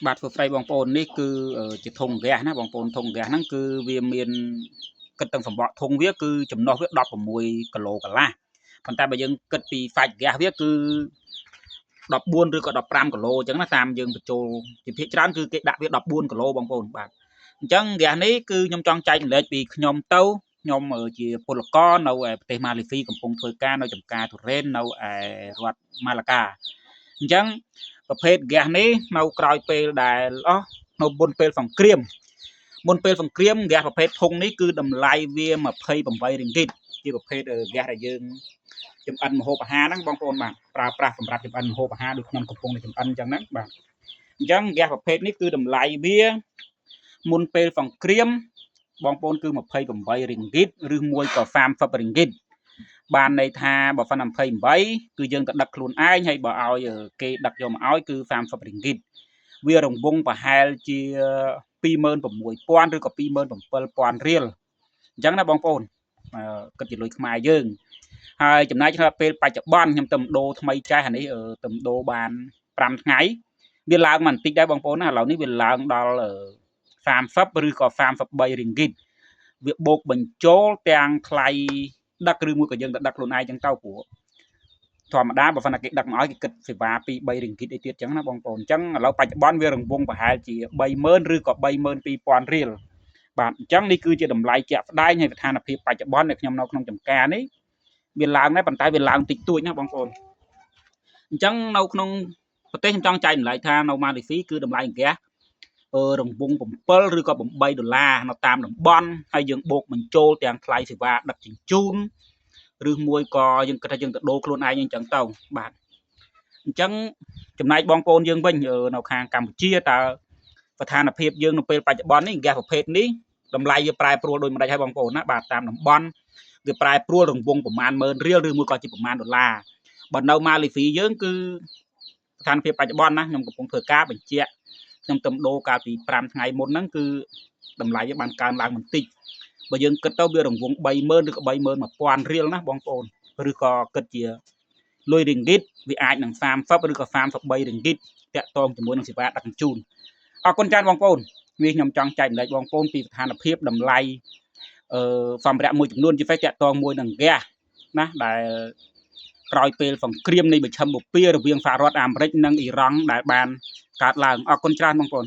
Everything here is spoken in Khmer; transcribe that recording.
បាទធ្វើប្រៃបងប្អូននេះគឺជាធុងហ្គាសណាបងប្អូនធុងហ្គាសហ្នឹងគឺវាមានគិតទាំងសម្បកធុងវាគឺចំណុះវា16គីឡូកន្លះប៉ុន្តែបើយើងគិតពីសាច់ហ្គាសវាគឺ14ឬក៏15គីឡូអញ្ចឹងណាតាមយើងបញ្ចូលជាភាគច្រើនគឺគេដាក់វា14គីឡូបងប្អូនបាទអញ្ចឹងហ្គាសនេះគឺខ្ញុំចង់ចែកម្លែកពីខ្ញុំទៅខ្ញុំជាពលករនៅឯប្រទេសម៉ាឡេស៊ីកំពុងធ្វើការនៅចំការទុរេននៅឯរដ្ឋម៉ាឡាកាអញ្ចឹងប្រភេទហ្គាសនេះនៅក្រោយពេលដែលនៅមុនពេលសង្គ្រាមហ្គាសប្រភេទធុងនេះគឺតម្លៃវា28រ៉ិងហ្គីតជាប្រភេទហ្គាសដែលយើងចម្អិនម្ហូបអាហារហ្នឹងបងប្អូនបាទប្រើប្រាស់សម្រាប់ចម្អិនម្ហូបអាហារដូចខ្ញុំកំពុងតែចម្អិនអញ្ចឹងហ្នឹងបាទអញ្ចឹងហ្គាសប្រភេទនេះគឺតម្លៃវាមុនពេលសង្គ្រាមបងប្អូនគឺ28រ៉ិងហ្គីតឬមួយក៏30រ៉ិងហ្គីតបានន័យថាបើប៉ុណ្ណឹង28គឺយើងទៅដឹកខ្លួនឯងហើយបើឲ្យគេដឹកយកមកឲ្យគឺ30រ៉ិងហ្គីតវារង្វង់ប្រហែលជា26000ឬក៏27000រៀលអញ្ចឹងណាបងប្អូនគិតជាលុយខ្មែរយើងហើយចំណាយឆ្នាំពេលបច្ចុប្បន្នខ្ញុំទៅដូរថ្មីចេះអានេះទៅដូរបាន5ថ្ងៃវាឡើងមកបន្តិចដែរបងប្អូនណាឥឡូវនេះវាឡើងដល់30ឬក៏33រ៉ិងហ្គីតវាបូកបញ្ចូលទាំងថ្លៃដឹកឬមួយក៏យើងទៅដឹកខ្លួនឯងចឹងទៅព្រោះធម្មតាបើប៉ុន្តែគេដឹកមកឲ្យគេគិតសេវា2-3រ៉ិងហ្គីតអីទៀតចឹងណាបងប្អូនអញ្ចឹងឥឡូវបច្ចុប្បន្នវារង្វង់ប្រហែលជា30000ឬក៏32000រៀលបាទអញ្ចឹងនេះគឺជាតម្លៃជាក់ស្ដែងហើយស្ថានភាពបច្ចុប្បន្នដែលខ្ញុំនៅក្នុងចំការនេះវាឡើងដែរប៉ុន្តែវាឡើងតិចតួចណាបងប្អូនអញ្ចឹងនៅក្នុងប្រទេសខ្ញុំចង់ចែកម្លែកថានៅម៉ាឡេស៊ីគឺតម្លៃហ្គាសរង្វង់7ឬក៏8ដុល្លារនៅតាមតំបន់ហើយយើងបូកបញ្ចូលទាំងថ្លៃសេវាដឹកជញ្ជូនឬមួយក៏យើងគិតថាយើងទៅដូរខ្លួនឯងអញ្ចឹងទៅបាទអញ្ចឹងចំណែកបងប្អូនយើងវិញនៅខាងកម្ពុជាតើស្ថានភាពយើងនៅពេលបច្ចុប្បន្ននេះហ្គាសប្រភេទនេះតម្លៃវាប្រែប្រួលដូចម្ដេចហើយបងប្អូនណាបាទតាមតំបន់វាប្រែប្រួលរង្វង់ប្រមាណ10000រៀលឬមួយក៏ជាប្រមាណដុល្លារបើនៅម៉ាឡេស៊ីយើងគឺស្ថានភាពបច្ចុប្បន្នណាខ្ញុំកំពុងធ្វើការបញ្ជាក់ខ្ញុំទៅដូរកាលពី5ថ្ងៃមុនហ្នឹងគឺតម្លៃវាបានកើនឡើងបន្តិចបើយើងគិតទៅវារង្វង់30000ឬក៏31000រៀលណាបងប្អូនឬក៏គិតជាលុយរ៉ិងហ្គីតវាអាចនឹង30ឬក៏33រ៉ិងហ្គីតតាក់ទងជាមួយនឹងសេវាដឹកជញ្ជូនអរគុណច្រើនបងប្អូននេះខ្ញុំចង់ចែកម្លែកបងប្អូនពីស្ថានភាពតម្លៃសម្ភារៈមួយចំនួនជាពិសេសតាក់ទងមួយនឹងហ្គាសណាដែលក្រោយពេលសង្គ្រាមនៃមជ្ឈិមបូព៌ារវាងសហរដ្ឋអាមេរិកនិងអ៊ីរ៉ង់ដែលបានកើតឡើងអរគុណច្រើនបងប្អូន